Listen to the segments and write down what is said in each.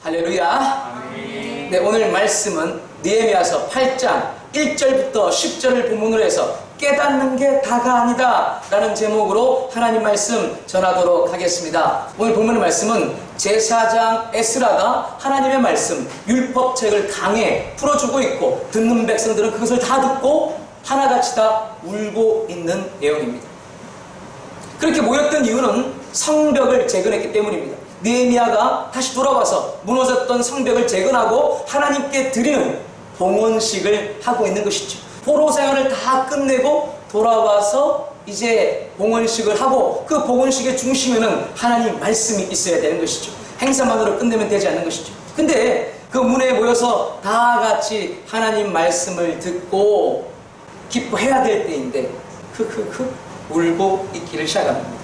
할렐루야. 네, 오늘 말씀은 느헤미야서 8장 1절부터 10절을 본문으로 해서 깨닫는 게 다가 아니다 라는 제목으로 하나님 말씀 전하도록 하겠습니다. 오늘 본문의 말씀은 제사장 에스라가 하나님의 말씀, 율법책을 강해 풀어주고 있고 듣는 백성들은 그것을 다 듣고 하나같이 다 울고 있는 내용입니다. 그렇게 모였던 이유는 성벽을 재건했기 때문입니다. 느헤미야가 다시 돌아와서 무너졌던 성벽을 재건하고 하나님께 드리는 봉헌식을 하고 있는 것이죠. 포로 생활을 다 끝내고 돌아와서 이제 봉헌식을 하고 그 봉헌식의 중심에는 하나님 말씀이 있어야 되는 것이죠. 행사만으로 끝내면 되지 않는 것이죠. 근데 그 문에 모여서 다 같이 하나님 말씀을 듣고 기뻐해야 될 때인데 울고 있기를 시작합니다.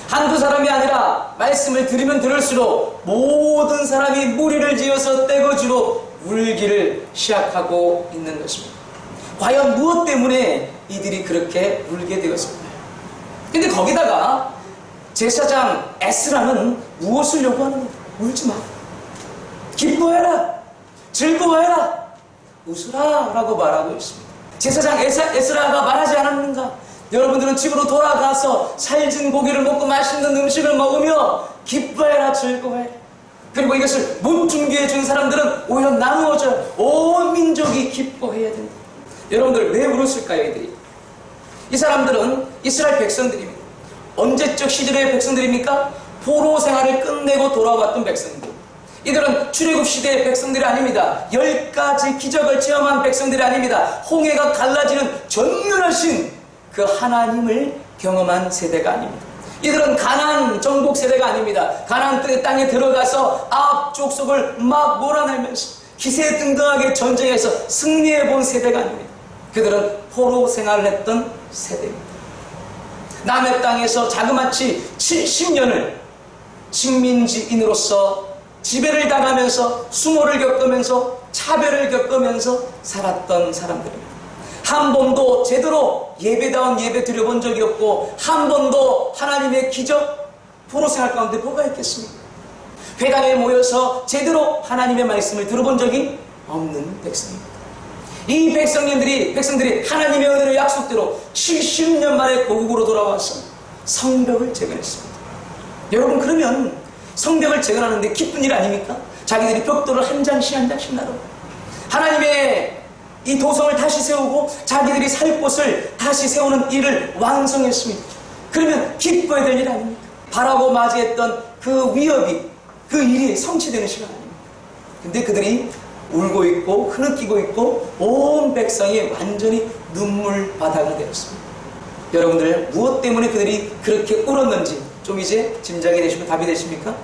한두 사람이 아니라 말씀을 들으면 들을수록 모든 사람이 무리를 지어서 떼거지로 울기를 시작하고 있는 것입니다. 과연 무엇 때문에 이들이 그렇게 울게 되었을까요? 근데 거기다가 제사장 에스라는 무엇을 요구하는가? 울지 마. 기뻐해라. 즐거워해라. 웃으라 라고 말하고 있습니다. 제사장 에스라가 말하지 않았는가? 여러분들은 집으로 돌아가서 살진 고기를 먹고 맛있는 음식을 먹으며 기뻐해라, 즐거워해라. 그리고 이것을 못 준비해 준 사람들은 오히려 나누어져 온 민족이 기뻐해야 된다. 여러분들 왜 울었을까요, 이들이? 이 사람들은 이스라엘 백성들입니다. 언제적 시절의 백성들입니까? 포로 생활을 끝내고 돌아왔던 백성들. 이들은 출애굽 시대의 백성들이 아닙니다. 10가지 기적을 체험한 백성들이 아닙니다. 홍해가 갈라지는 전능하신 그 하나님을 경험한 세대가 아닙니다. 이들은 가나안 정복 세대가 아닙니다. 가나안 땅에 들어가서 앞 족속을 막 몰아내면서 기세등등하게 전쟁에서 승리해 본 세대가 아닙니다. 그들은 포로 생활을 했던 세대입니다. 남의 땅에서 자그마치 70년을 식민지인으로서 지배를 당하면서 수모를 겪으면서 차별을 겪으면서 살았던 사람들입니다. 한 번도 제대로 예배다운 예배 드려본 적이 없고 한 번도 하나님의 기적 포로 생활 가운데 뭐가 있겠습니까? 회당에 모여서 제대로 하나님의 말씀을 들어본 적이 없는 백성입니다. 이 백성들이 하나님의 은혜로 약속대로 70년 만에 고국으로 돌아와서 성벽을 재건했습니다. 여러분, 그러면 성벽을 재건하는데 기쁜 일 아닙니까? 자기들이 벽돌을 한 장씩 나눠 하나님의 이 도성을 다시 세우고 자기들이 살 곳을 다시 세우는 일을 완성했습니다. 그러면 기뻐야 될 일 아닙니까? 바라고 맞이했던 그 위협이, 그 일이 성취되는 시간 아닙니까? 근데 그들이 울고 있고 흐느끼고 있고 온 백성이 완전히 눈물 바다가 되었습니다. 여러분들, 무엇 때문에 그들이 그렇게 울었는지 좀 이제 짐작이 되시고 답이 되십니까?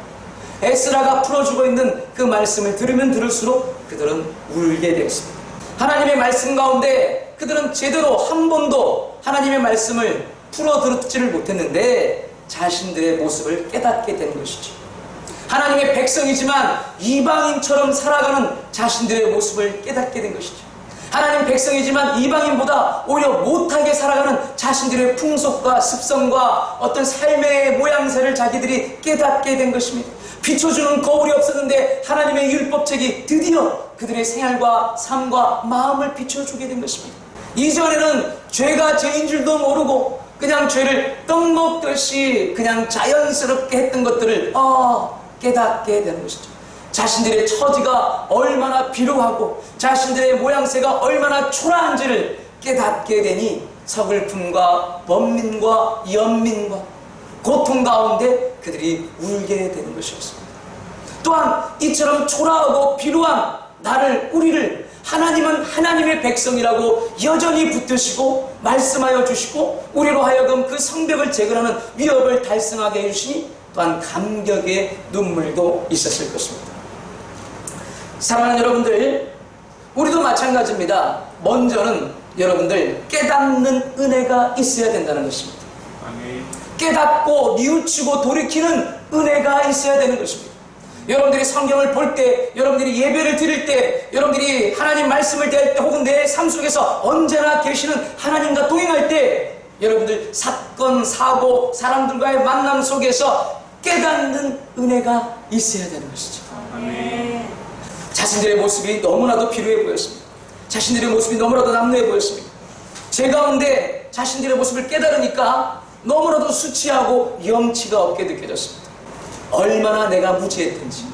에스라가 풀어주고 있는 그 말씀을 들으면 들을수록 그들은 울게 되었습니다. 하나님의 말씀 가운데 그들은 제대로 한 번도 하나님의 말씀을 풀어 들었지를 못했는데 자신들의 모습을 깨닫게 된 것이죠. 하나님의 백성이지만 이방인처럼 살아가는 자신들의 모습을 깨닫게 된 것이죠. 하나님 백성이지만 이방인보다 오히려 못하게 살아가는 자신들의 풍속과 습성과 어떤 삶의 모양새를 자기들이 깨닫게 된 것입니다. 비춰주는 거울이 없었는데 하나님의 율법책이 드디어 그들의 생활과 삶과 마음을 비춰주게 된 것입니다. 이전에는 죄가 죄인 줄도 모르고 그냥 죄를 떡 먹듯이 그냥 자연스럽게 했던 것들을 깨닫게 되는 것이죠. 자신들의 처지가 얼마나 비루하고 자신들의 모양새가 얼마나 초라한지를 깨닫게 되니 서글픔과 번민과 연민과 고통 가운데 그들이 울게 되는 것이었습니다. 또한 이처럼 초라하고 비루한 우리를 하나님은 하나님의 백성이라고 여전히 붙드시고 말씀하여 주시고 우리로 하여금 그 성벽을 재건하는 위협을 달성하게 해주시니 또한 감격의 눈물도 있었을 것입니다. 사랑하는 여러분들, 우리도 마찬가지입니다. 먼저는 여러분들 깨닫는 은혜가 있어야 된다는 것입니다. 깨닫고 뉘우치고 돌이키는 은혜가 있어야 되는 것입니다. 여러분들이 성경을 볼 때, 여러분들이 예배를 드릴 때, 여러분들이 하나님 말씀을 대할 때, 혹은 내 삶 속에서 언제나 계시는 하나님과 동행할 때, 여러분들 사건, 사고, 사람들과의 만남 속에서 깨닫는 은혜가 있어야 되는 것이죠. 아멘. 자신들의 모습이 너무나도 비루해 보였습니다. 자신들의 모습이 너무나도 남루해 보였습니다. 제 가운데 자신들의 모습을 깨달으니까 너무나도 수치하고 염치가 없게 느껴졌습니다. 얼마나 내가 무지했든지,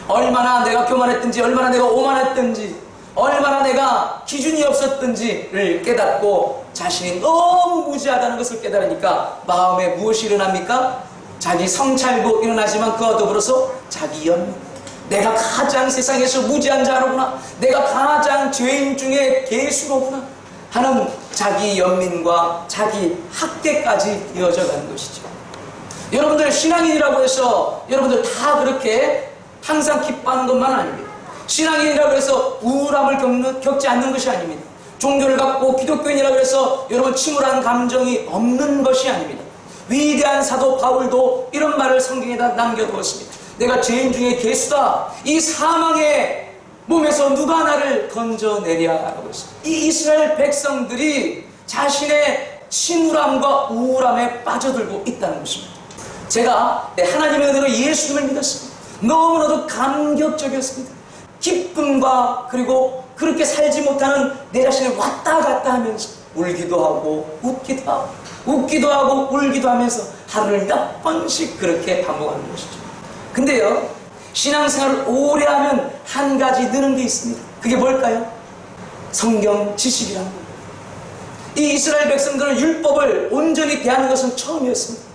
얼마나 내가 교만했든지, 얼마나 내가 오만했든지, 얼마나 내가 기준이 없었든지를 깨닫고 자신이 너무 무지하다는 것을 깨달으니까 마음에 무엇이 일어납니까? 자기 성찰도 일어나지만 그와 더불어서 자기 연민, 내가 가장 세상에서 무지한 자로구나, 내가 가장 죄인 중에 괴수로구나 하는 자기 연민과 자기 학대까지 이어져 가는 것이죠. 여러분들 신앙인이라고 해서 여러분들 다 그렇게 항상 기뻐하는 것만 아닙니다. 신앙인이라고 해서 우울함을 겪지 않는 것이 아닙니다. 종교를 갖고 기독교인이라고 해서 여러분 침울한 감정이 없는 것이 아닙니다. 위대한 사도 바울도 이런 말을 성경에다 남겨두었습니다. 내가 죄인 중에 괴수다. 이 사망의 몸에서 누가 나를 건져내랴라고 했습니다. 이 이스라엘 백성들이 자신의 침울함과 우울함에 빠져들고 있다는 것입니다. 제가 하나님의 은혜로 예수님을 믿었습니다. 너무나도 감격적이었습니다. 기쁨과 그리고 그렇게 살지 못하는 내 자신을 왔다 갔다 하면서 울기도 하고 웃기도 하고 웃기도 하고 울기도 하면서 하루를 몇 번씩 그렇게 반복하는 것이죠. 근데요, 신앙생활을 오래 하면 한 가지 느는 게 있습니다. 그게 뭘까요? 성경 지식이라는 겁니다. 이 이스라엘 백성들은 율법을 온전히 대하는 것은 처음이었습니다.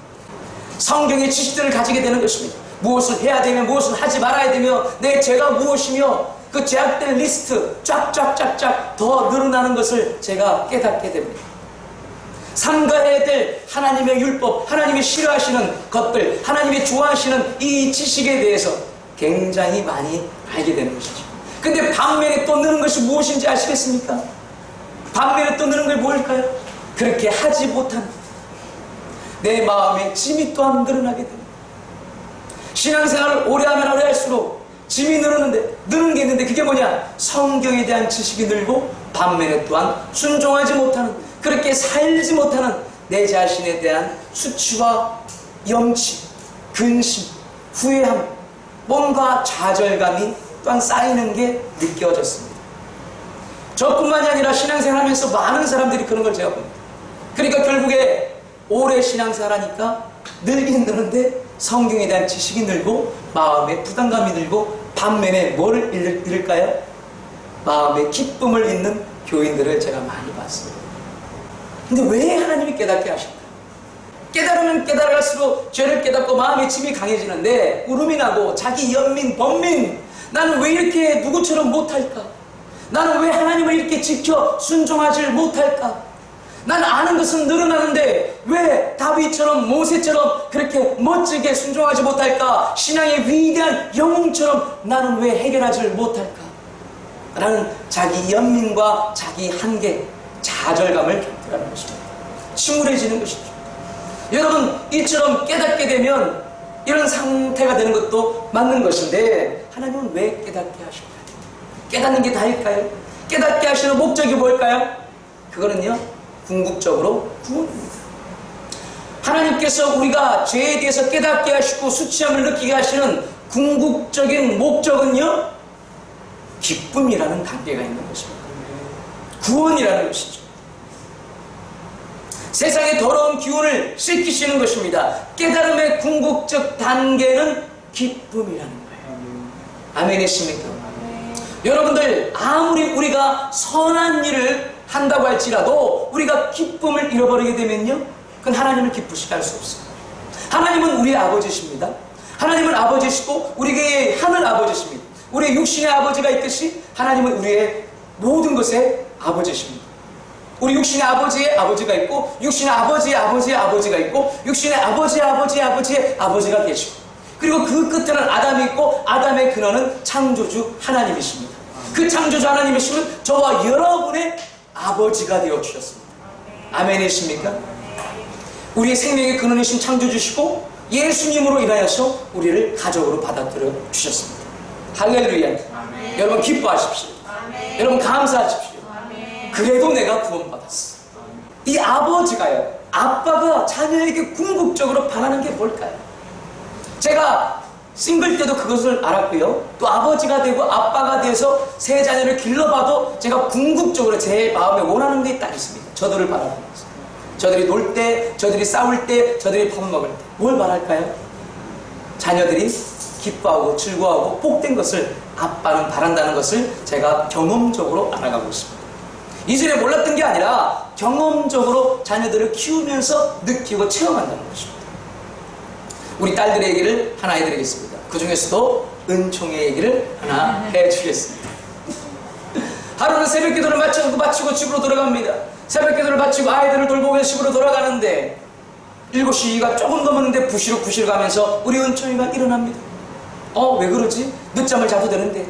성경의 지식들을 가지게 되는 것입니다. 무엇을 해야 되며 무엇을 하지 말아야 되며 내 죄가 무엇이며 그 제약된 리스트 쫙쫙쫙쫙 더 늘어나는 것을 제가 깨닫게 됩니다. 삼가해야 될 하나님의 율법, 하나님이 싫어하시는 것들, 하나님이 좋아하시는 이 지식에 대해서 굉장히 많이 알게 되는 것이죠. 근데 반면에 또 느는 것이 무엇인지 아시겠습니까? 반면에 또 느는 게 뭘까요? 그렇게 하지 못한 내 마음에 짐이 또한 늘어나게 됩니다. 신앙생활을 오래 하면 오래 할수록 짐이 늘었는데, 느는 게 있는데 그게 뭐냐? 성경에 대한 지식이 늘고 반면에 또한 순종하지 못하는, 그렇게 살지 못하는 내 자신에 대한 수치와 염치, 근심, 후회함, 뭔가 좌절감이 또한 쌓이는 게 느껴졌습니다. 저뿐만이 아니라 신앙생활하면서 많은 사람들이 그런 걸 제가 봅니다. 그러니까 결국에 오래 신앙생활하니까 늘긴 느는데 성경에 대한 지식이 늘고 마음에 부담감이 늘고 반면에 뭐를 잃을까요? 마음에 기쁨을 잃는 교인들을 제가 많이 봤습니다. 근데 왜 하나님이 깨닫게 하실까요? 깨달으면 깨달을수록 죄를 깨닫고 마음의 짐이 강해지는데 울음이 나고 자기 연민, 번민, 나는 왜 이렇게 누구처럼 못할까? 나는 왜 하나님을 이렇게 지켜 순종하지 못할까? 나는 아는 것은 늘어나는데 왜 다윗처럼 모세처럼 그렇게 멋지게 순종하지 못할까? 신앙의 위대한 영웅처럼 나는 왜 해결하지 못할까? 라는 자기 연민과 자기 한계, 좌절감을 겪으라는 것입니다. 침울해지는 것이죠. 여러분, 이처럼 깨닫게 되면 이런 상태가 되는 것도 맞는 것인데 하나님은 왜 깨닫게 하실까요? 깨닫는 게 다일까요? 깨닫게 하시는 목적이 뭘까요? 그거는요, 궁극적으로 구원입니다. 하나님께서 우리가 죄에 대해서 깨닫게 하시고 수치함을 느끼게 하시는 궁극적인 목적은요, 기쁨이라는 단계가 있는 것입니다. 구원이라는 것이죠. 세상의 더러운 기운을 씻기시는 것입니다. 깨달음의 궁극적 단계는 기쁨이라는 거예요. 아멘이십니까? 여러분들, 아무리 우리가 선한 일을 한다고 할지라도 우리가 기쁨을 잃어버리게 되면요, 그건 하나님을 기쁘시게 할 수 없어요. 하나님은 우리의 아버지십니다. 하나님은 아버지시고 우리의 하늘 아버지십니다. 우리의 육신의 아버지가 있듯이 하나님은 우리의 모든 것의 아버지십니다. 우리 육신의 아버지의 아버지가 있고 육신의 아버지의 아버지의 아버지가 있고 육신의 아버지의 아버지의 아버지의 아버지가 계시고, 그리고 그 끝에는 아담이 있고 아담의 근원은 창조주 하나님이십니다. 그 창조주 하나님이시면 저와 여러분의 아버지가 되어주셨습니다. 아멘이십니까? 우리의 생명의 근원이신 창조주시고 예수님으로 인하여서 우리를 가족으로 받아들여 주셨습니다. 할렐루야. 아멘. 여러분 기뻐하십시오. 아멘. 여러분 감사하십시오. 아멘. 그래도 내가 구원받았어. 이 아버지가요, 아빠가 자녀에게 궁극적으로 바라는 게 뭘까요? 제가 싱글 때도 그것을 알았고요. 또 아버지가 되고 아빠가 돼서 세 자녀를 길러봐도 제가 궁극적으로 제 마음에 원하는 게 딱 있습니다. 저들을 바라보면서. 저들이 놀 때, 저들이 싸울 때, 저들이 밥 먹을 때. 뭘 바랄까요? 자녀들이 기뻐하고 즐거워하고 복된 것을 아빠는 바란다는 것을 제가 경험적으로 알아가고 있습니다. 이전에 몰랐던 게 아니라 경험적으로 자녀들을 키우면서 느끼고 체험한다는 것입니다. 우리 딸들의 얘기를 하나 해드리겠습니다. 그 중에서도 은총의 얘기를 하나 해주겠습니다. 하루는 새벽 기도를 마치고 집으로 돌아갑니다. 새벽 기도를 마치고 아이들을 돌보고 집으로 돌아가는데 7시가 조금 넘었는데 부시럭 가면서 우리 은총이가 일어납니다. 왜 그러지? 늦잠을 자도 되는데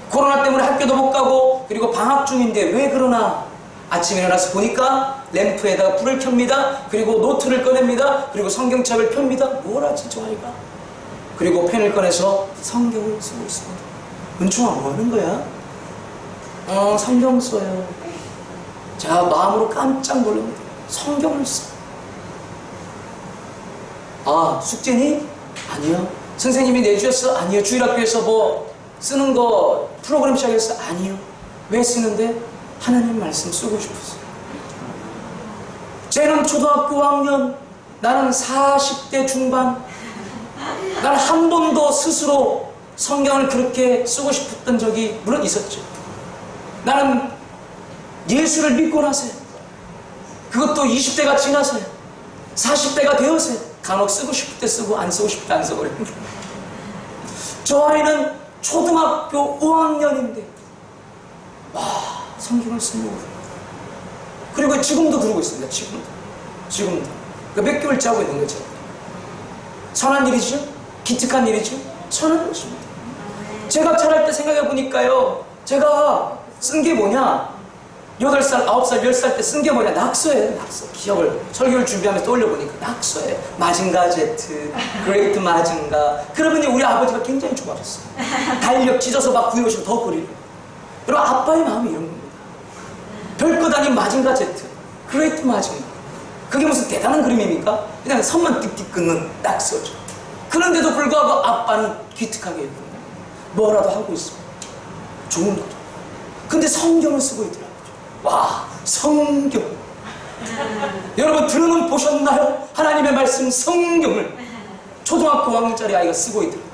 코로나 때문에 학교도 못 가고 그리고 방학 중인데 왜 그러나? 아침에 일어나서 보니까 램프에다가 불을 켭니다. 그리고 노트를 꺼냅니다. 그리고 성경책을 펴니다. 뭘 하지 저 아이가? 그리고 펜을 꺼내서 성경을 쓰고 있습니다. 은총아 뭐 하는 거야? 성경 써요. 제가 마음으로 깜짝 놀랍니다. 성경을 써. 숙제니? 아니요. 선생님이 내주셨어? 아니요. 주일학교에서 뭐 쓰는 거 프로그램 시작했어? 아니요. 왜 쓰는데? 하나님 말씀 쓰고 싶었어요. 쟤는 초등학교 5학년, 나는 40대 중반. 나는 한 번도 스스로 성경을 그렇게 쓰고 싶었던 적이 물론 있었죠. 나는 예수를 믿고 나서요. 그것도 20대가 지나서요. 40대가 되어서요. 간혹 쓰고 싶을 때 쓰고 안 쓰고 싶을 때 안 써버립니다. 저 아이는 초등학교 5학년인데 성경을 쓰려고 그리고 지금도 그러고 있습니다. 지금도 그러니까 몇 개월째 하고 있는 거죠. 선한 일이죠? 기특한 일이죠? 선한 것입니다. 제가 자랄 때 생각해 보니까요, 제가 쓴 게 뭐냐? 8살, 9살, 10살 때 쓴 게 뭐냐? 낙서예요. 낙서. 기억을 설교를 준비하면서 떠올려보니까 낙서예요. 마징가 제트, 그레이트 마징가. 그러면 우리 아버지가 굉장히 좋아졌어요. 달력 찢어서 막 구해오시고 더 그리고. 여러분 아빠의 마음이 이런 겁니다. 별것 아닌 마징가 제트, 그레이트 마징가. 그게 무슨 대단한 그림입니까? 그냥 선만 띡띡 끊는 낙서죠. 그런데도 불구하고 아빠는 기특하게 읽는 거예요. 뭐라도 하고 있습니다. 좋은 거죠. 근데 성경을 쓰고 있더라고요. 와, 성경. 여러분 들어는 보셨나요? 하나님의 말씀 성경을 초등학교 5학년짜리 아이가 쓰고 있더라고요.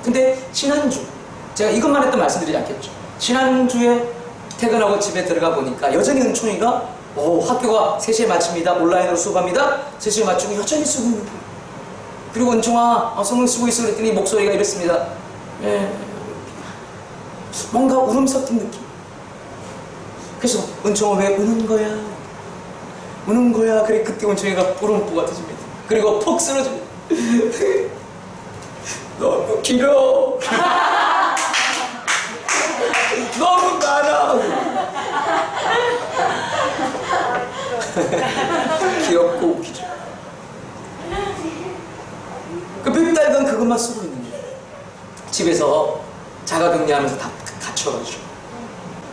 근데 지난주 제가 이것만 했던 말씀드리지 않겠죠. 지난주에 퇴근하고 집에 들어가 보니까 여전히 은총이가 학교가 3시에 마칩니다. 온라인으로 수업합니다. 3시에 마치고 여전히 쓰고 있는 거예요. 그리고 은총아 성경 쓰고 있어 그랬더니 목소리가 이랬습니다. 뭔가 울음 섞인 느낌. 그래서 은총아 왜 우는 거야? 우는 거야. 그래 그때 은총이가 울음보가 터집니다. 그리고 푹 쓰러집니다. 너무 길어. 너무 많아. 귀엽고 웃기죠. 그 몇 달간 그것만 쓰고 있는 거예요. 집에서 자가격리하면서 다 갇혀가지고.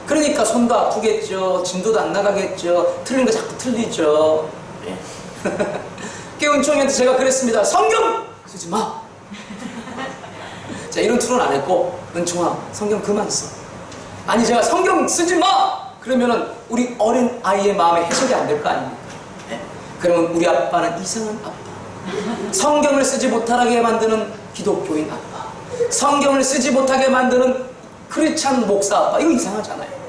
그러니까 손도 아프겠죠. 진도도 안 나가겠죠. 틀린 거 자꾸 틀리죠. 깨운총이한테 제가 그랬습니다. 성경 쓰지 마. 자, 이런 투론 안 했고, 은총아 성경 그만 써. 아니 제가 성경 쓰지 마! 그러면은 우리 어린 아이의 마음에 해석이 안 될 거 아닙니까? 그러면 우리 아빠는 이상한 아빠. 성경을 쓰지 못하게 만드는 기독교인 아빠. 성경을 쓰지 못하게 만드는 크리스찬 목사 아빠. 이거 이상하잖아요.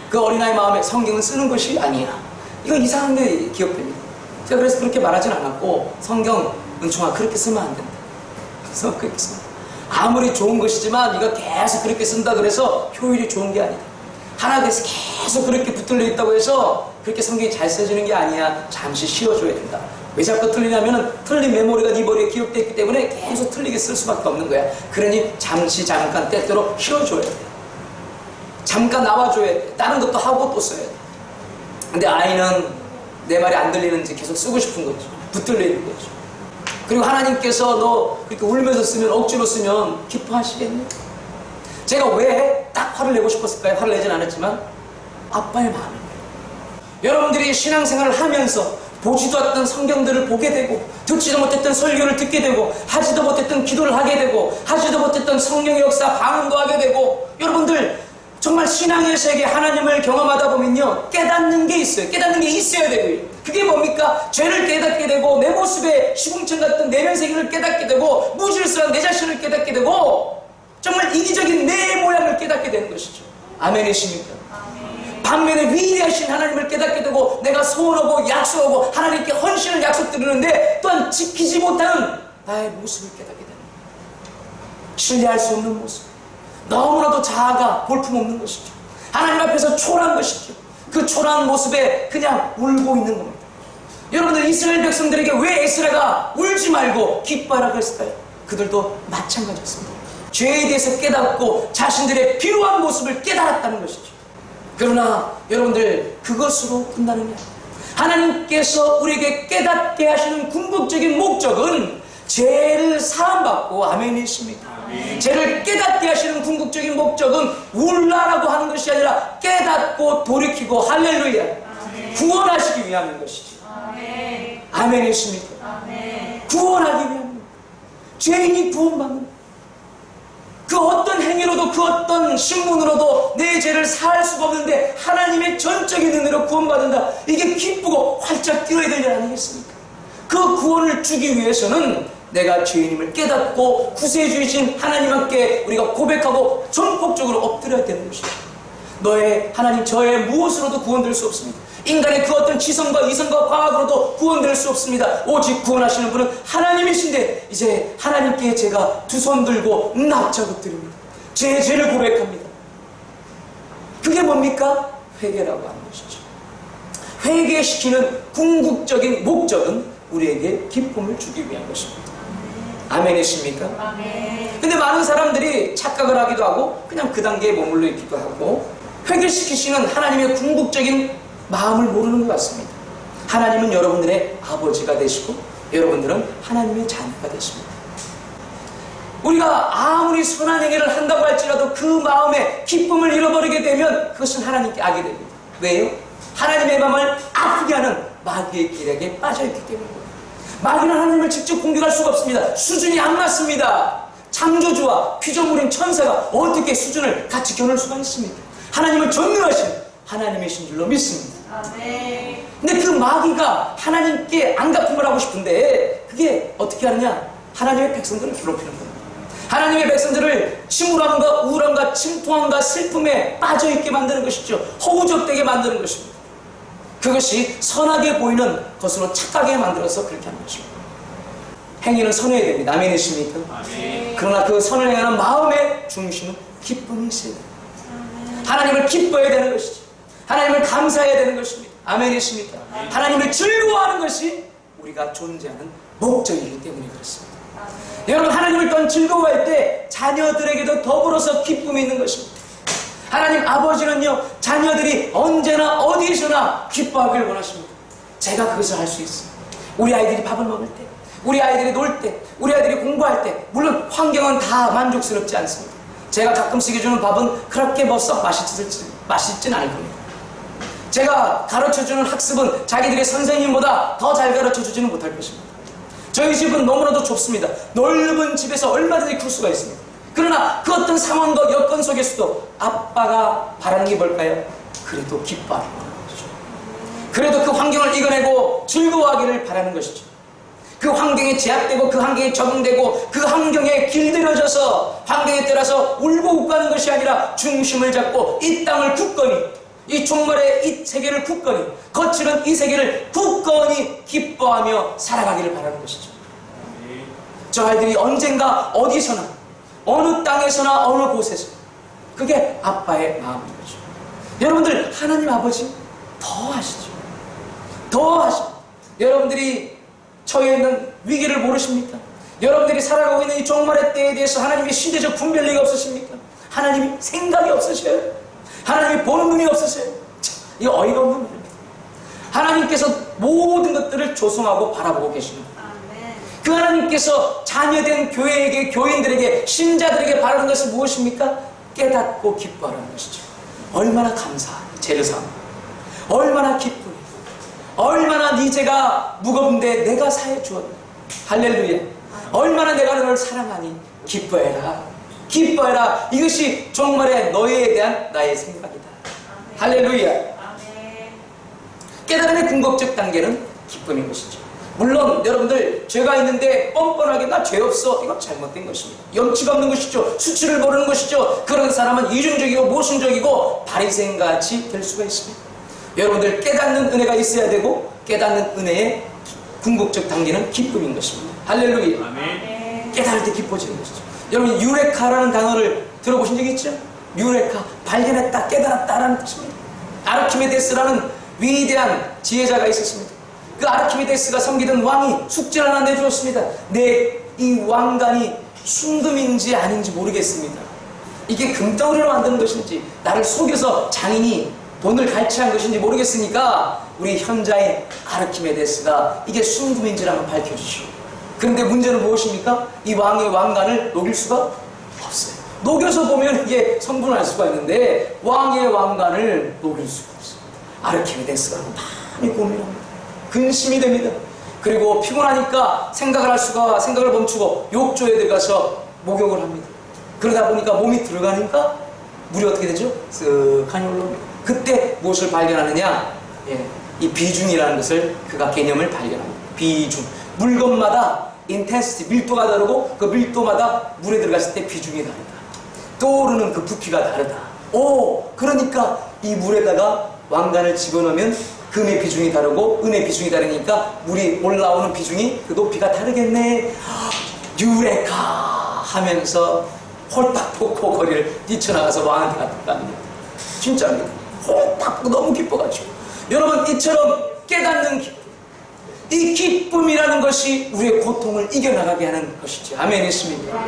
그 어린아이 마음에 성경은 쓰는 것이 아니야. 이거 이상한 게 기억됩니다. 제가 그래서 그렇게 말하진 않았고, 성경 은총아 그렇게 쓰면 안 된다. 그래서 그렇게 씁니다. 아무리 좋은 것이지만 네가 계속 그렇게 쓴다 그래서 효율이 좋은 게 아니다. 하나님께서 계속 그렇게 붙들려 있다고 해서 그렇게 성경이 잘 써지는 게 아니야. 잠시 쉬어줘야 된다. 왜 자꾸 틀리냐면은 틀린 메모리가 네 머리에 기록되어 있기 때문에 계속 틀리게 쓸 수밖에 없는 거야. 그러니 잠깐 때때로 쉬어줘야 돼. 잠깐 나와줘야 돼. 다른 것도 하고 또 써야 돼. 근데 아이는 내 말이 안 들리는지 계속 쓰고 싶은 거죠. 붙들려 있는 거죠. 그리고 하나님께서 너 그렇게 울면서 쓰면, 억지로 쓰면 기뻐하시겠니? 제가 왜 딱 화를 내고 싶었을까요? 화를 내진 않았지만 아빠의 마음입니다. 여러분들이 신앙생활을 하면서 보지도 않던 성경들을 보게 되고, 듣지도 못했던 설교를 듣게 되고, 하지도 못했던 기도를 하게 되고, 하지도 못했던 성령의 역사 방언도 하게 되고, 여러분들 정말 신앙의 세계 하나님을 경험하다 보면요, 깨닫는 게 있어요. 깨닫는 게 있어야 되고요. 그게 뭡니까? 죄를 깨닫게 되고, 내 모습에 시궁창 같은 내면 세계를 깨닫게 되고, 무질서한 내 자신을 깨닫게 되고, 정말 이기적인 내 모양을 깨닫게 되는 것이죠. 아멘이십니까? 반면에 위대하신 하나님을 깨닫게 되고, 내가 소원하고 약속하고 하나님께 헌신을 약속드리는데 또한 지키지 못하는 나의 모습을 깨닫게 되는 거예요. 신뢰할 수 없는 모습, 너무나도 자아가 볼품없는 것이죠. 하나님 앞에서 초라한 것이죠. 그 초라한 모습에 그냥 울고 있는 겁니다. 여러분들, 이스라엘 백성들에게 왜 에스라가 울지 말고 기뻐하라 그랬을까요? 그들도 마찬가지였습니다. 죄에 대해서 깨닫고 자신들의 필요한 모습을 깨달았다는 것이죠. 그러나 여러분들, 그것으로 끝나느냐? 하나님께서 우리에게 깨닫게 하시는 궁극적인 목적은 죄를 사함받고, 아멘이십니까? 죄를 깨닫게 하시는 궁극적인 목적은 울라라고 하는 것이 아니라 깨닫고 돌이키고, 할렐루야, 구원하시기 위함인 것이죠. 아멘이십니까? 구원하기 위함입니다. 죄인이 구원받는, 그 어떤 행위로도 그 어떤 신분으로도 내 죄를 사할 수가 없는데 하나님의 전적인 은혜로 구원받는다. 이게 기쁘고 활짝 뛰어야 될 일 아니겠습니까? 그 구원을 주기 위해서는 내가 죄인임을 깨닫고 구세주이신 하나님 함께 우리가 고백하고 전폭적으로 엎드려야 되는 것이죠. 너의 하나님, 저의 무엇으로도 구원될 수 없습니다. 인간의 그 어떤 지성과 이성과 과학으로도 구원될 수 없습니다. 오직 구원하시는 분은 하나님이신데, 이제 하나님께 제가 두 손 들고 납작 엎드립니다. 제 죄를 고백합니다. 그게 뭡니까? 회개라고 하는 것이죠. 회개시키는 궁극적인 목적은 우리에게 기쁨을 주기 위한 것입니다. 아멘이십니까? 아멘. 근데 많은 사람들이 착각을 하기도 하고 그냥 그 단계에 머물러 있기도 하고, 회개시키시는 하나님의 궁극적인 마음을 모르는 것 같습니다. 하나님은 여러분들의 아버지가 되시고 여러분들은 하나님의 자녀가 되십니다. 우리가 아무리 선한 행위를 한다고 할지라도 그 마음에 기쁨을 잃어버리게 되면 그것은 하나님께 악이 됩니다. 왜요? 하나님의 마음을 아프게 하는 마귀의 길에게 빠져있기 때문입니다. 마귀는 하나님을 직접 공격할 수가 없습니다. 수준이 안 맞습니다. 창조주와 피조물인 천사가 어떻게 수준을 같이 겨룰 수가 있습니까? 하나님은 전능하신 하나님이신 줄로 믿습니다. 근데 그 마귀가 하나님께 안갚음을 하고 싶은데 그게 어떻게 하느냐? 하나님의 백성들을 괴롭히는 겁니다. 하나님의 백성들을 침울함과 우울함과 침통함과 슬픔에 빠져있게 만드는 것이죠. 허우적되게 만드는 것입니다. 그것이 선하게 보이는 것으로 착하게 만들어서 그렇게 하는 것입니다. 행위는 선해야 됩니다. 아멘이십니까? 그러나 그 선을 행하는 마음의 중심은 기쁨이 있어야 됩니다. 하나님을 기뻐해야 되는 것이죠. 하나님을 감사해야 되는 것입니다. 아멘이십니까? 하나님을 즐거워하는 것이 우리가 존재하는 목적이기 때문에 그렇습니다. 여러분, 하나님을 더 즐거워할 때 자녀들에게도 더불어서 기쁨이 있는 것입니다. 하나님 아버지는요, 자녀들이 언제나 어디서나 기뻐하기를 원하십니다. 제가 그것을 할 수 있어요. 우리 아이들이 밥을 먹을 때, 우리 아이들이 놀 때, 우리 아이들이 공부할 때, 물론 환경은 다 만족스럽지 않습니다. 제가 가끔씩 해주는 밥은 그렇게 썩 맛있진 않을 겁니다. 제가 가르쳐주는 학습은 자기들의 선생님보다 더 잘 가르쳐주지는 못할 것입니다. 저희 집은 너무나도 좁습니다. 넓은 집에서 얼마든지 클 수가 있습니다. 그러나 그 어떤 상황과 여건 속에서도 아빠가 바라는 게 뭘까요? 그래도 기뻐하는 것이죠. 그래도 그 환경을 이겨내고 즐거워하기를 바라는 것이죠. 그 환경에 제약되고 그 환경에 적응되고 그 환경에 길들여져서 환경에 따라서 울고 웃고 하는 것이 아니라 중심을 잡고 이 땅을 굳건히, 이 종말의 이 세계를 굳건히, 거칠은 이 세계를 굳건히 기뻐하며 살아가기를 바라는 것이죠. 저 아이들이 언젠가 어디서나 어느 땅에서나 어느 곳에서, 그게 아빠의 마음인 거죠. 여러분들, 하나님 아버지 더 하시죠. 더 하시죠. 여러분들이 처해 있는 위기를 모르십니까? 여러분들이 살아가고 있는 이 종말의 때에 대해서 하나님의 시대적 분별력이 없으십니까? 하나님이 생각이 없으셔요? 하나님이 보는 눈이 없으세요? 이거 어이가 없는 말입니다. 하나님께서 모든 것들을 조성하고 바라보고 계십니다. 그 하나님께서 자녀된 교회에게, 교인들에게, 신자들에게 바라는 것은 무엇입니까? 깨닫고 기뻐하라는 것이죠. 얼마나 감사하니, 죄를 사함, 얼마나 기쁘니, 얼마나 네 죄가 무거운데 내가 사해 주었니. 할렐루야. 얼마나 내가 너를 사랑하니. 기뻐해라. 기뻐해라. 이것이 정말의 너희에 대한 나의 생각이다. 할렐루야. 깨달음의 궁극적 단계는 기쁨인 것이죠. 물론 여러분들 죄가 있는데 뻔뻔하게 나 죄 없어, 이건 잘못된 것입니다. 염치가 없는 것이죠. 수치를 모르는 것이죠. 그런 사람은 이중적이고 모순적이고 바리새인같이 될 수가 있습니다. 여러분들 깨닫는 은혜가 있어야 되고, 깨닫는 은혜의 궁극적 단계는 기쁨인 것입니다. 할렐루야. 아멘. 깨달을 때 기뻐지는 것이죠. 여러분 유레카라는 단어를 들어보신 적 있죠? 유레카, 발견했다, 깨달았다라는 뜻입니다. 아르키메데스라는 위대한 지혜자가 있었습니다. 그 아르키메데스가 섬기던 왕이 숙제를 하나 내주었습니다. 내 이 왕관이 순금인지 아닌지 모르겠습니다. 이게 금덩어리로 만드는 것인지 나를 속여서 장인이 돈을 갈취한 것인지 모르겠으니까 우리 현자인 아르키메데스가 이게 순금인지를 한번 밝혀주시오. 그런데 문제는 무엇입니까? 이 왕의 왕관을 녹일 수가 없어요. 녹여서 보면 이게 성분을 알 수가 있는데 왕의 왕관을 녹일 수가 없어요. 아르키메데스가 많이 고민합니다. 근심이 됩니다. 그리고 피곤하니까 생각을 멈추고 욕조에 들어가서 목욕을 합니다. 그러다 보니까 몸이 들어가니까 물이 어떻게 되죠? 쓱하니 올라옵니다. 그때 무엇을 발견하느냐? 이 비중이라는 것을 그가 개념을 발견합니다. 비중. 물건마다 인텐시티, 밀도가 다르고 그 밀도마다 물에 들어갔을 때 비중이 다르다. 떠오르는 그 부피가 다르다. 그러니까 이 물에다가 왕관을 집어넣으면 금의 비중이 다르고 은의 비중이 다르니까 물이 올라오는 비중이 그 높이가 다르겠네. 유레카 하면서 홀딱 벗고 거리를 뛰쳐나가서 왕한테 갔답니다. 진짜입니다. 홀딱 너무 기뻐가지고. 여러분 이처럼 깨닫는 기쁨, 이 기쁨이라는 것이 우리의 고통을 이겨나가게 하는 것이죠. 아멘이십니까?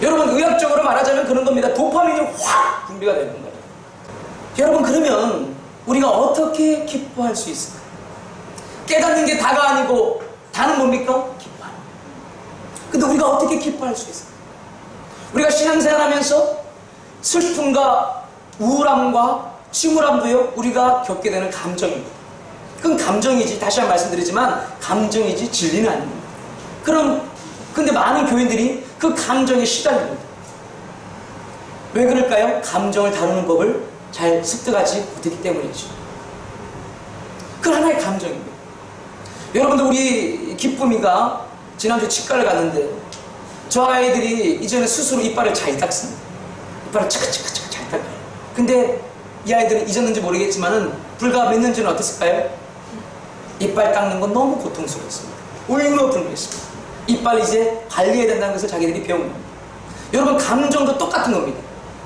여러분 의학적으로 말하자면 그런 겁니다. 도파민이 확 분비가 되는 거예요. 여러분 그러면 우리가 어떻게 기뻐할 수 있을까요? 깨닫는 게 다가 아니고 다는 뭡니까? 기뻐하는 거예요. 근데 우리가 어떻게 기뻐할 수 있을까요? 우리가 신앙생활하면서 슬픔과 우울함과 침울함도요 우리가 겪게 되는 감정입니다. 그건 감정이지, 다시 한번 말씀드리지만 감정이지 진리는 아닙니다. 근데 많은 교인들이 그 감정에 시달립니다. 왜 그럴까요? 감정을 다루는 법을 잘 습득하지 못했기 때문이죠. 그 하나의 감정입니다. 여러분들 우리 기쁨이가 지난주 치과를 갔는데 저 아이들이 이전에 스스로 이빨을 잘 닦습니다. 이빨을 차카차카차카 잘 닦아요. 근데 이 아이들은 잊었는지 모르겠지만은 불과 몇 년 전에 어땠을까요? 이빨 닦는 건 너무 고통스러웠습니다. 울며 불며 했습니다. 이빨 이제 관리해야 된다는 것을 자기들이 배운 겁니다. 여러분 감정도 똑같은 겁니다.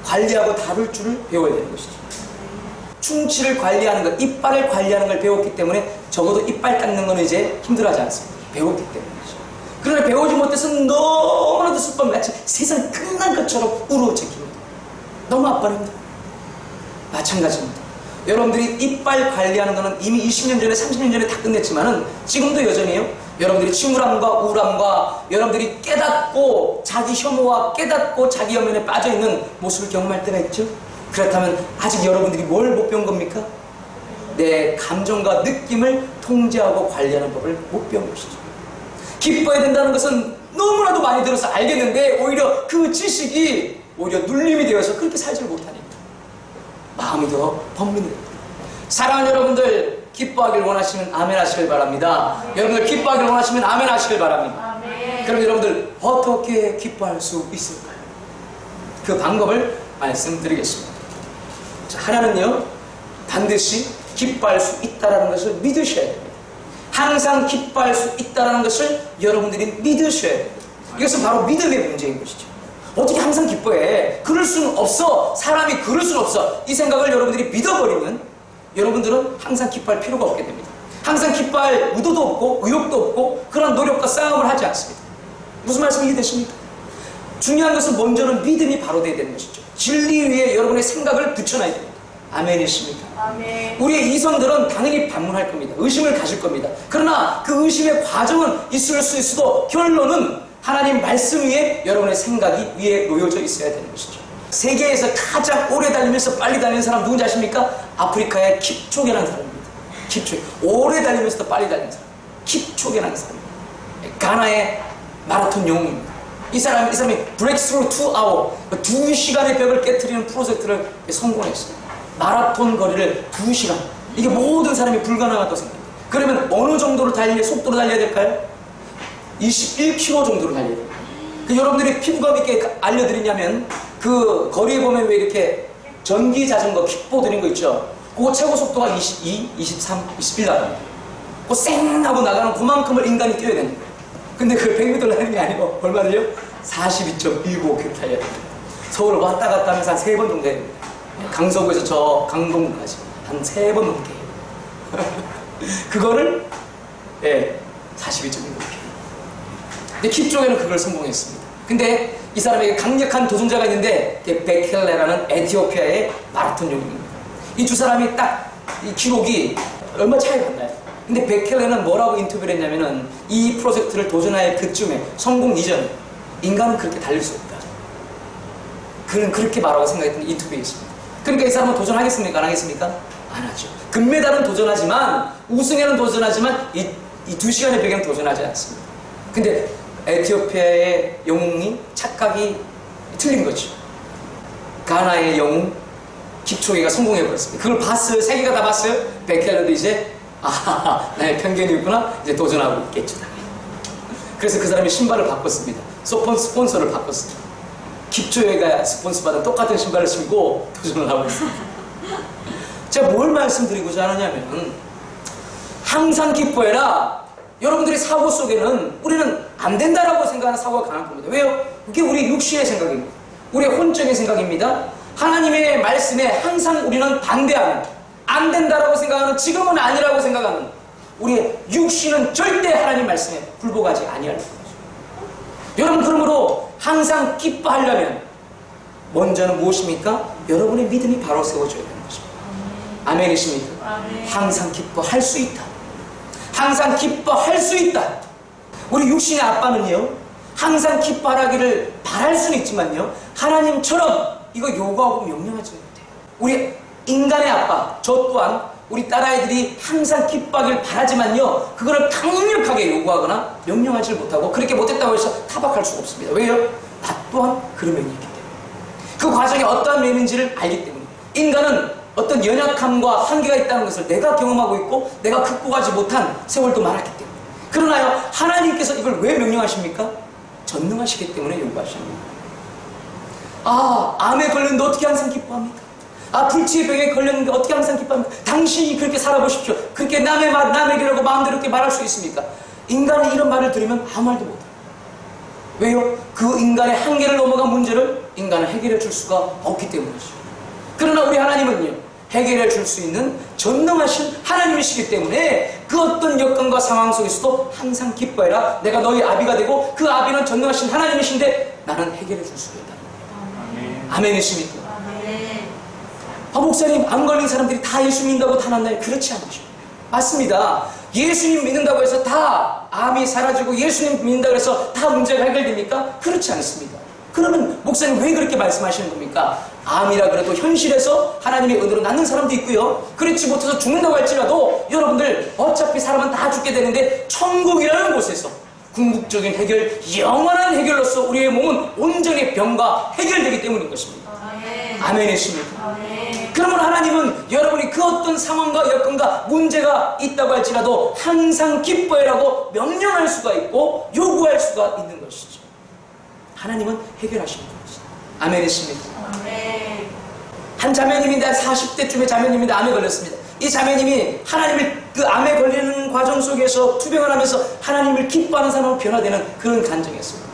관리하고 다룰 줄을 배워야 되는 것이죠. 충치를 관리하는 것, 이빨을 관리하는 걸 배웠기 때문에 적어도 이빨 닦는 건 이제 힘들어하지 않습니다. 배웠기 때문이죠. 그러나 배우지 못해서 너무나도 습관같이 세상이 끝난 것처럼 우러워집니다. 너무 아빠랍니다. 마찬가지입니다. 여러분들이 이빨 관리하는 것은 이미 20년 전에 30년 전에 다 끝냈지만은 지금도 여전히요. 여러분들이 침울함과 우울함과 여러분들이 깨닫고 자기 혐오와 깨닫고 자기 연면에 빠져있는 모습을 경험할 때가 있죠. 그렇다면 아직 여러분들이 뭘 못 배운 겁니까? 내 감정과 느낌을 통제하고 관리하는 법을 못 배운 것이죠. 기뻐야 된다는 것은 너무나도 많이 들어서 알겠는데 오히려 그 지식이 오히려 눌림이 되어서 그렇게 살지를 못하니까 마음이 더 번민해요. 사랑하는 여러분들 기뻐하길 원하시면 아멘 하시길 바랍니다. 여러분들 기뻐하길 원하시면 아멘 하시길 바랍니다. 그럼 여러분들 어떻게 기뻐할 수 있을까요? 그 방법을 말씀드리겠습니다. 자, 하나는요 반드시 기뻐할 수 있다는 것을 믿으셔야 됩니다. 항상 기뻐할 수 있다는 것을 여러분들이 믿으셔야 됩니다. 이것은 바로 믿음의 문제인 것이죠. 어떻게 항상 기뻐해? 그럴 수는 없어. 사람이 그럴 수는 없어. 이 생각을 여러분들이 믿어버리면 여러분들은 항상 기뻐할 필요가 없게 됩니다. 항상 기뻐할 의도도 없고 의욕도 없고 그런 노력과 싸움을 하지 않습니다. 무슨 말씀이 이해되십니까? 중요한 것은 먼저는 믿음이 바로 되어야 되는 것이죠. 진리 위에 여러분의 생각을 붙여놔야 됩니다. 아멘이십니까? 아멘. 우리의 이성들은 당연히 반문할 겁니다. 의심을 가질 겁니다. 그러나 그 의심의 과정은 있을 수 있어도 결론은 하나님 말씀 위에 여러분의 생각이 위에 놓여져 있어야 되는 것이죠. 세계에서 가장 오래 달리면서 빨리 달리는 사람 누군지 아십니까? 아프리카의 킵초게라는 사람입니다. 킵초게. 오래 달리면서도 빨리 달리는 사람. 킵초게라는 사람. 가나의 마라톤 영웅입니다. 이 사람이 브렉스루 2아워, 2시간의 벽을 깨트리는 프로젝트를 성공했어요. 마라톤 거리를 2시간. 이게 모든 사람이 불가능하다고 생각해요. 그러면 어느 정도로 속도로 달려야 될까요? 21km 정도로 달려야 돼요. 여러분들이 피부감 있게 알려드리냐면, 그 거리에 보면 왜 이렇게 전기 자전거 킥보 드린 거 있죠? 그거 최고 속도가 22, 23, 21 나갑니다. 그 쌩 하고 나가는 그만큼을 인간이 뛰어야 되는 거예요. 근데 그 100m 달리는 게 아니고 얼마를요? 42.195km 달려야 됩니다. 서울을 왔다 갔다 하면서 한 3번 정도 해야 됩니다. 강서구에서 저 강동구까지 한 3번 넘게 해요. 그거를 42.195km. 근데 킵초게는 그걸 성공했습니다. 근데 이 사람에게 강력한 도전자가 있는데 베켈레라는 에티오피아의 마라톤 용입니다. 이 두 사람이 딱 이 기록이 얼마 차이가 안 나요. 근데 베켈레는 뭐라고 인터뷰를 했냐면은 이 프로젝트를 도전할 그쯤에 성공 이전 인간은 그렇게 달릴 수 없다. 그는 그렇게 말하고 생각했던 인터뷰에 있습니다. 그러니까 이 사람은 도전하겠습니까? 안 하겠습니까? 안 하죠. 금메달은 도전하지만 우승에는 도전하지만 이 2시간의 배경 도전하지 않습니다. 근데 에티오피아의 영웅이 착각이 틀린 거죠. 가나의 영웅 킵초게가 성공해버렸습니다. 그걸 봤어요. 세계가 다 봤어요. 베켈레도 이제 나의 편견이 있구나. 이제 도전하고 있겠죠. 그래서 그 사람이 신발을 바꿨습니다. 스폰서를 바꿨습니다. 킵초게가 스폰서 받은 똑같은 신발을 신고 도전을 하고 있습니다. 제가 뭘 말씀드리고자 하느냐면 항상 기뻐해라. 여러분들의 사고 속에는 우리는 안 된다라고 생각하는 사고가 강한 겁니다. 왜요? 그게 우리 육신의 생각입니다. 우리의 혼적인 생각입니다. 하나님의 말씀에 항상 우리는 반대하는, 안 된다라고 생각하는, 지금은 아니라고 생각하는 우리의 육신은 절대 하나님 말씀에 굴복하지 아니할 거죠. 여러분, 그러므로 항상 기뻐하려면 먼저는 무엇입니까? 여러분의 믿음이 바로 세워져야 되는 것입니다. 아멘이십니까? 항상 기뻐할 수 있다. 항상 기뻐할 수 있다. 우리 육신의 아빠는요, 항상 기뻐하기를 바랄 수는 있지만요, 하나님처럼 이거 요구하고 명령하지 못해요. 우리 인간의 아빠, 저 또한 우리 딸아이들이 항상 기뻐하길 바라지만요, 그거를 강력하게 요구하거나 명령하지 못하고, 그렇게 못했다고 해서 타박할 수가 없습니다. 왜요? 나 또한 그런 면이 있기 때문에. 그 과정이 어떠한 면인지를 알기 때문에. 인간은 어떤 연약함과 한계가 있다는 것을 내가 경험하고 있고 내가 극복하지 못한 세월도 많았기 때문에. 그러나요, 하나님께서 이걸 왜 명령하십니까? 전능하시기 때문에 요구하십니다. 암에 걸렸는데 어떻게 항상 기뻐합니까? 불치의 병에 걸렸는데 어떻게 항상 기뻐합니까? 당신이 그렇게 살아보십시오. 그렇게 남의 말, 남의 일이라고 마음대로 그렇게 말할 수 있습니까? 인간이 이런 말을 들으면 아무 말도 못해요. 왜요? 그 인간의 한계를 넘어간 문제를 인간은 해결해 줄 수가 없기 때문이죠. 그러나 우리 하나님은요, 해결해 줄 수 있는 전능하신 하나님이시기 때문에 그 어떤 여건과 상황 속에서도 항상 기뻐해라. 내가 너희 아비가 되고 그 아비는 전능하신 하나님이신데 나는 해결해 줄 수 있다. 아멘이십니까? 목사님, 암 걸린 사람들이 다 예수 믿는다고 다 낫나요? 그렇지 않죠. 맞습니다. 예수님 믿는다고 해서 다 암이 사라지고 예수님 믿는다고 해서 다 문제가 해결됩니까? 그렇지 않습니다. 그러면 목사님 왜 그렇게 말씀하시는 겁니까? 암이라 그래도 현실에서 하나님의 은혜로 낫는 사람도 있고요, 그렇지 못해서 죽는다고 할지라도 여러분들 어차피 사람은 다 죽게 되는데 천국이라는 곳에서 궁극적인 해결, 영원한 해결로서 우리의 몸은 온전히 병과 해결되기 때문인 것입니다. 아멘이십니까? 그러면 하나님은 여러분이 그 어떤 상황과 여건과 문제가 있다고 할지라도 항상 기뻐해라고 명령할 수가 있고 요구할 수가 있는 것이죠. 하나님은 해결하시는 것이죠. 아멘이십니까? 한 자매님인데 한 40대쯤의 자매님인데 암에 걸렸습니다. 이 자매님이 하나님을 그 암에 걸리는 과정 속에서 투병을 하면서 하나님을 기뻐하는 사람으로 변화되는 그런 간증이었습니다.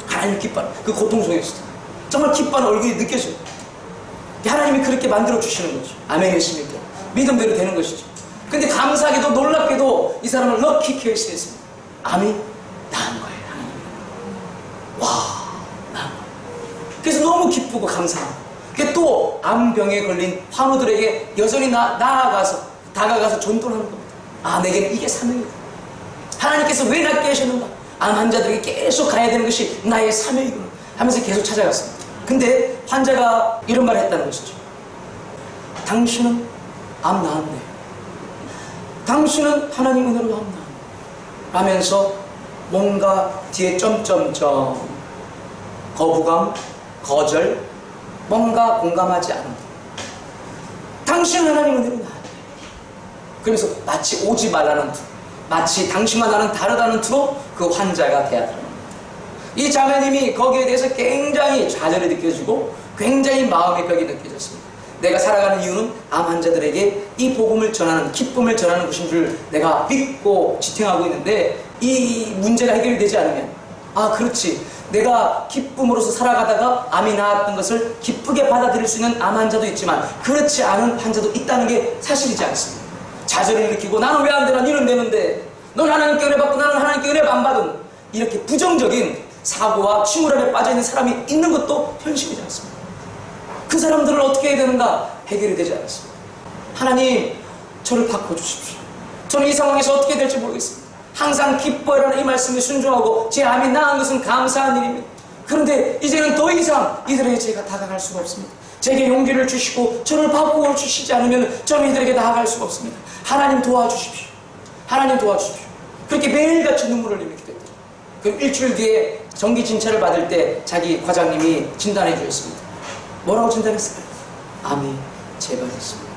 하나님을 기뻐하는 그 고통 속에서 정말 기뻐하는 얼굴이 느껴져요. 하나님이 그렇게 만들어 주시는 거죠. 아멘이십니까? 믿음대로 되는 것이죠. 근데 감사하게도 놀랍게도 이 사람은 럭키 케이스였습니다. 암이 나은 거예요. 와, 나은 거예요. 그래서 너무 기쁘고 감사하고, 또 암병에 걸린 환우들에게 여전히 다가가서 전도를 하는 겁니다. 내게는 이게 사명이다. 하나님께서 왜 낫게 하셨는가? 암 환자들에게 계속 가야 되는 것이 나의 사명이구나 하면서 계속 찾아갔습니다. 근데 환자가 이런 말을 했다는 것이죠. 당신은 암 나았네. 당신은 하나님 은혜로 합니다 라면서 뭔가 뒤에 점점점 거부감, 거절, 뭔가 공감하지 않은 당신은 하나님 은혜로 나아요. 그래서 마치 오지 말라는 투, 마치 당신과 나는 다르다는 투로 그 환자가 대하더라. 이 자매님이 거기에 대해서 굉장히 좌절이 느껴지고 굉장히 마음의 벽이 느껴졌습니다. 내가 살아가는 이유는 암 환자들에게 이 복음을 전하는, 기쁨을 전하는 것인 줄 내가 믿고 지탱하고 있는데 이 문제가 해결되지 않으면 그렇지, 내가 기쁨으로서 살아가다가 암이 나았던 것을 기쁘게 받아들일 수 있는 암 환자도 있지만 그렇지 않은 환자도 있다는 게 사실이지 않습니다. 좌절을 느끼고 나는 왜 안 되나, 니는 되는데, 넌 하나님께 은혜 받고 나는 하나님께 은혜 안 받은, 이렇게 부정적인 사고와 침울함에 빠져있는 사람이 있는 것도 현실이지 않습니다. 그 사람들을 어떻게 해야 되는가? 해결이 되지 않았습니다. 하나님, 저를 바꿔주십시오. 저는 이 상황에서 어떻게 될지 모르겠습니다. 항상 기뻐해라는 이 말씀에 순종하고 제 암이 나은 것은 감사한 일입니다. 그런데 이제는 더 이상 이들에게 제가 다가갈 수가 없습니다. 제게 용기를 주시고 저를 바꾸어 주시지 않으면 저는 이들에게 나아갈 수가 없습니다. 하나님 도와주십시오. 하나님 도와주십시오. 그렇게 매일같이 눈물을 흘리며 기도했더니 그 일주일 뒤에 정기 진찰을 받을 때 자기 과장님이 진단해 주셨습니다. 뭐라고 진단했을까요? 암이 재발했습니다.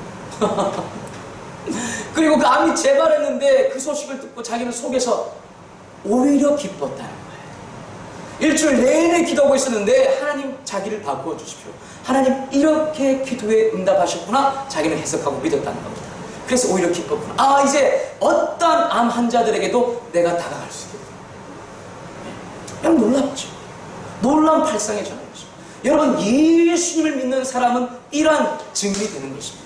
그리고 그 암이 재발했는데 그 소식을 듣고 자기는 속에서 오히려 기뻤다는 거예요. 일주일 내내 기도하고 있었는데 하나님 자기를 바꾸어 주십시오. 하나님 이렇게 기도에 응답하셨구나. 자기는 해석하고 믿었다는 겁니다. 그래서 오히려 기뻤구나. 이제 어떤 암 환자들에게도 내가 다가갈 수 있겠다. 여러분 놀랍죠? 놀라운 발상의 전환이죠. 여러분 예수님을 믿는 사람은 이러한 증인이 되는 것입니다.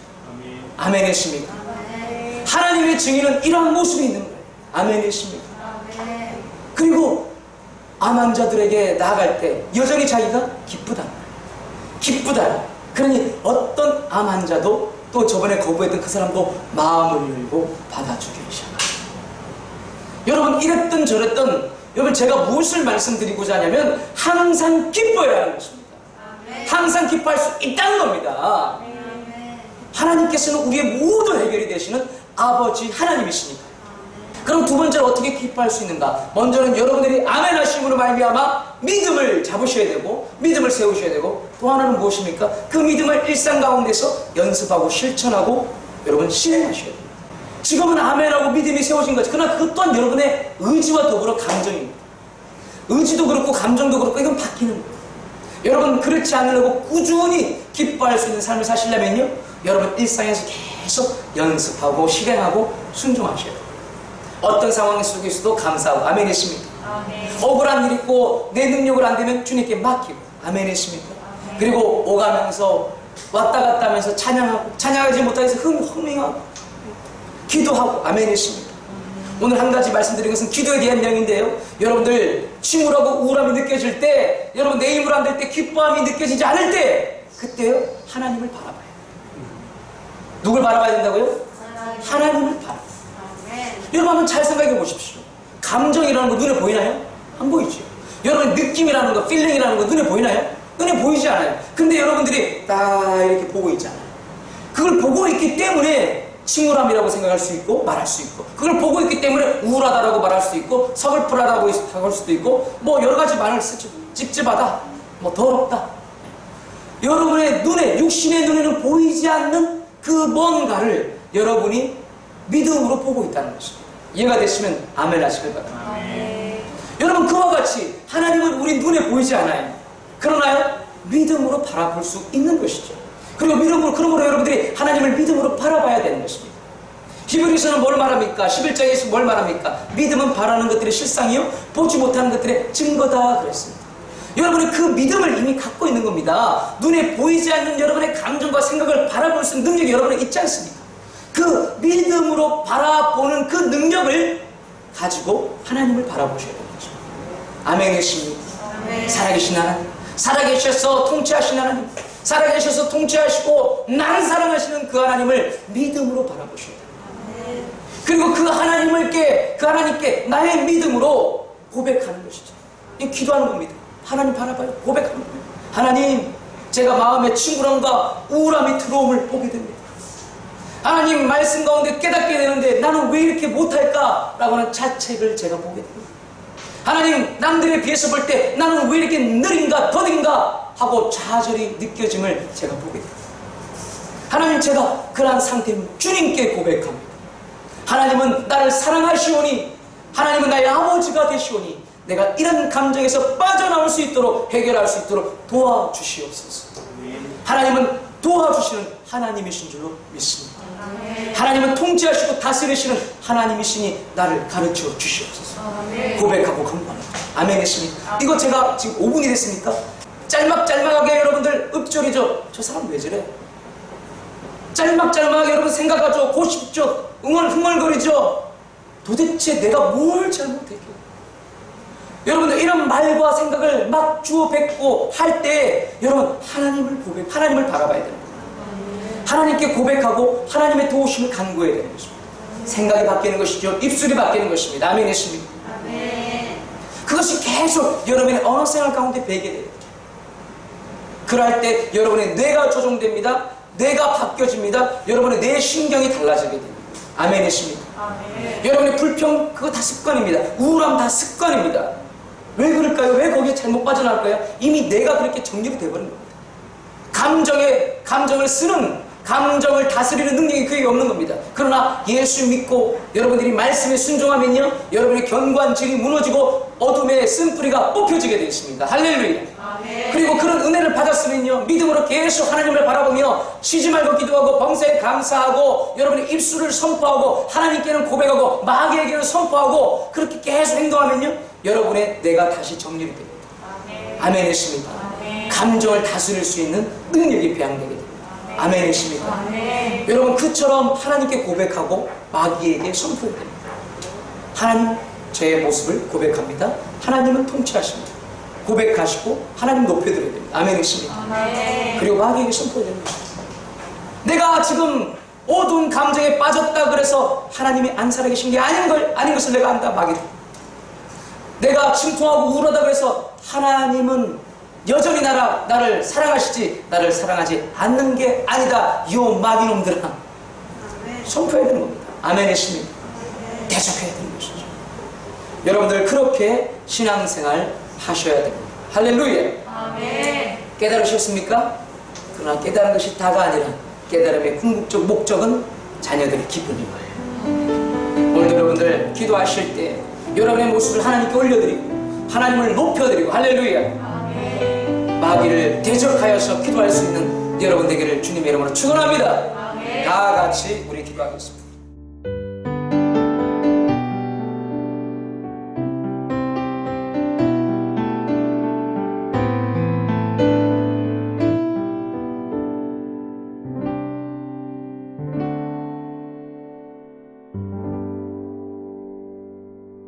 아멘이십니까? 하나님의 증인은 이러한 모습이 있는 거예요. 아멘이십니까? 그리고 암 환자들에게 나아갈 때 여전히 자기가 기쁘다. 기쁘다. 그러니 어떤 암 환자도 또 저번에 거부했던 그 사람도 마음을 열고 받아주기 시작합니다. 여러분 이랬던 저랬던, 여러분 제가 무엇을 말씀드리고자 하냐면 항상 기뻐해야 하는 것입니다. 항상 기뻐할 수 있다는 겁니다. 하나님께서는 우리의 모든 해결이 되시는 아버지 하나님이시니까. 그럼 두 번째로 어떻게 기뻐할 수 있는가? 먼저는 여러분들이 아멘 하심으로 말미암아 믿음을 잡으셔야 되고 믿음을 세우셔야 되고, 또 하나는 무엇입니까? 그 믿음을 일상 가운데서 연습하고 실천하고 여러분 실행하셔야 됩니다. 지금은 아멘하고 믿음이 세워진 거지. 그러나 그것 또한 여러분의 의지와 더불어 감정입니다. 의지도 그렇고 감정도 그렇고 이건 바뀌는 거예요. 여러분 그렇지 않으려고 꾸준히 기뻐할 수 있는 삶을 사시려면요, 여러분 일상에서 계속 연습하고 실행하고 순종하셔야 돼요. 어떤 상황 속에서도 감사하고 아멘이십니까? 억울한 일 있고 내 능력을 안 되면 주님께 맡기고 아멘이십니까? 그리고 오가면서 왔다 갔다 하면서 찬양하고, 찬양하지 못하면서 흥밍하고 기도하고 아멘이십니까? 오늘 한 가지 말씀드린 것은 기도에 대한 내용인데요, 여러분들 침울하고 우울함이 느껴질 때, 여러분 내 힘으로 안 될 때, 기뻐함이 느껴지지 않을 때, 그때요 하나님을 바라봐요. 누굴 바라봐야 된다고요? 하나님을 바라봐요. 여러분 한번 잘 생각해 보십시오. 감정이라는 거 눈에 보이나요? 안 보이죠. 여러분 느낌이라는 거, 필링이라는 거 눈에 보이나요? 눈에 보이지 않아요. 근데 여러분들이 딱 이렇게 보고 있잖아요. 그걸 보고 있기 때문에 침울함이라고 생각할 수 있고 말할 수 있고, 그걸 보고 있기 때문에 우울하다라고 말할 수 있고 서글프다라고 할 수도 있고 뭐 여러 가지 말을 쓰죠. 찝찝하다, 뭐 더럽다. 여러분의 눈에, 육신의 눈에는 보이지 않는 그 뭔가를 여러분이 믿음으로 보고 있다는 것입니다. 이해가 되시면 아멘 하시길 바랍니다. 여러분 그와 같이 하나님은 우리 눈에 보이지 않아요. 그러나요 믿음으로 바라볼 수 있는 것이죠. 그리고 믿음으로, 그러므로 여러분들이 하나님을 믿음으로 바라봐야 되는 것입니다. 히브리서는 뭘 말합니까? 11장에서 뭘 말합니까? 믿음은 바라는 것들의 실상이요 보지 못하는 것들의 증거다 그랬습니다. 여러분은 그 믿음을 이미 갖고 있는 겁니다. 눈에 보이지 않는 여러분의 감정과 생각을 바라볼 수 있는 능력이 여러분에 있지 않습니까? 그 믿음으로 바라보는 그 능력을 가지고 하나님을 바라보셔야 되는 거죠. 아멘이십니까? 살아계신 하나님, 살아계셔서 통치하신 하나님, 살아계셔서 통치하시고 나를 사랑하시는 그 하나님을 믿음으로 바라보셔야 돼요. 그리고 그 하나님께 나의 믿음으로 고백하는 것이죠. 이 기도하는 겁니다. 하나님 바라봐요. 고백하는 겁니다. 하나님, 제가 마음에 침울함과 우울함이 들어옴을 보게 됩니다. 하나님 말씀 가운데 깨닫게 되는데 나는 왜 이렇게 못할까? 라고 하는 자책을 제가 보게 됩니다. 하나님 남들에 비해서 볼 때 나는 왜 이렇게 느린가 더딘가 하고 좌절이 느껴짐을 제가 보게 됩니다. 하나님, 제가 그러한 상태는 주님께 고백합니다. 하나님은 나를 사랑하시오니, 하나님은 나의 아버지가 되시오니 내가 이런 감정에서 빠져나올 수 있도록, 해결할 수 있도록 도와주시옵소서. 하나님은 도와주시는 하나님이신 줄로 믿습니다. 하나님은 통치하시고 다스리시는 하나님이시니 나를 가르쳐 주시옵소서. 고백하고 간구합니다. 아멘 했습니까? 이거 제가 지금 5분이 됐습니까? 짤막짤막하게 여러분들 읍조리죠. 저 사람 왜 저래? 짤막짤막하게 여러분 생각하죠. 고십죠. 흥얼흥얼거리죠. 도대체 내가 뭘 잘못했길래? 여러분들 이런 말과 생각을 막 주어 뱉고 할 때 여러분 하나님을 바라봐야 되는 거예요. 하나님께 고백하고 하나님의 도우심을 간구해야 되는 것입니다. 생각이 바뀌는 것이죠. 입술이 바뀌는 것입니다. 아멘 했습니다. 그것이 계속 여러분의 언어생활 가운데 배게 돼요. 그럴 때 여러분의 뇌가 조종됩니다. 뇌가 바뀌어집니다. 여러분의 뇌 신경이 달라지게 됩니다. 아멘 했습니다. 여러분의 불평, 그거 다 습관입니다. 우울함 다 습관입니다. 왜 그럴까요? 왜 거기에 잘못 빠져나갈까요? 이미 뇌가 그렇게 정립이 되어버린 겁니다. 감정을 쓰는, 감정을 다스리는 능력이 그에게 없는 겁니다. 그러나 예수 믿고 여러분들이 말씀에 순종하면요, 여러분의 견관질이 무너지고 어둠의 쓴뿌리가 뽑혀지게 되어 있습니다. 할렐루야. 그리고 그런 은혜를 받았으면요, 믿음으로 계속 하나님을 바라보며 쉬지 말고 기도하고 범사에 감사하고 여러분의 입술을 선포하고 하나님께는 고백하고 마귀에게는 선포하고 그렇게 계속 행동하면요, 여러분의 뇌가 다시 정립이 됩니다. 아멘 했습니다. 감정을 다스릴 수 있는 능력이 배양되게 됩니다. 아멘 했습니다. 여러분, 그처럼 하나님께 고백하고 마귀에게 선포해야 됩니다. 하나님, 제 모습을 고백합니다. 하나님은 통치하십니다. 고백하시고 하나님 높여드려야 됩니다. 아멘 했습니다. 그리고 마귀에게 선포해야 됩니다. 내가 지금 어두운 감정에 빠졌다 그래서 하나님이 안 살아계신 게 아닌 것을 내가 안다. 마귀. 내가 침통하고 우울하다 그래서 하나님은 여전히 나를 사랑하시지 나를 사랑하지 않는 게 아니다. 이 마귀놈들아. 선포해야 되는 겁니다. 아멘 했습니다. 대적해야 되는 것이죠. 여러분들 그렇게 신앙생활 하셔야 됩니다. 할렐루야. 아멘. 깨달으셨습니까? 그러나 깨달은 것이 다가 아니라 깨달음의 궁극적 목적은 자녀들의 기쁨인 거예요. 오늘 여러분들 기도하실 때 여러분의 모습을 하나님께 올려드리고 하나님을 높여드리고, 할렐루야, 아멘, 마귀를 대적하여서 기도할 수 있는 여러분 되기를 주님의 이름으로 축원합니다. 다 같이 우리 기도하겠습니다.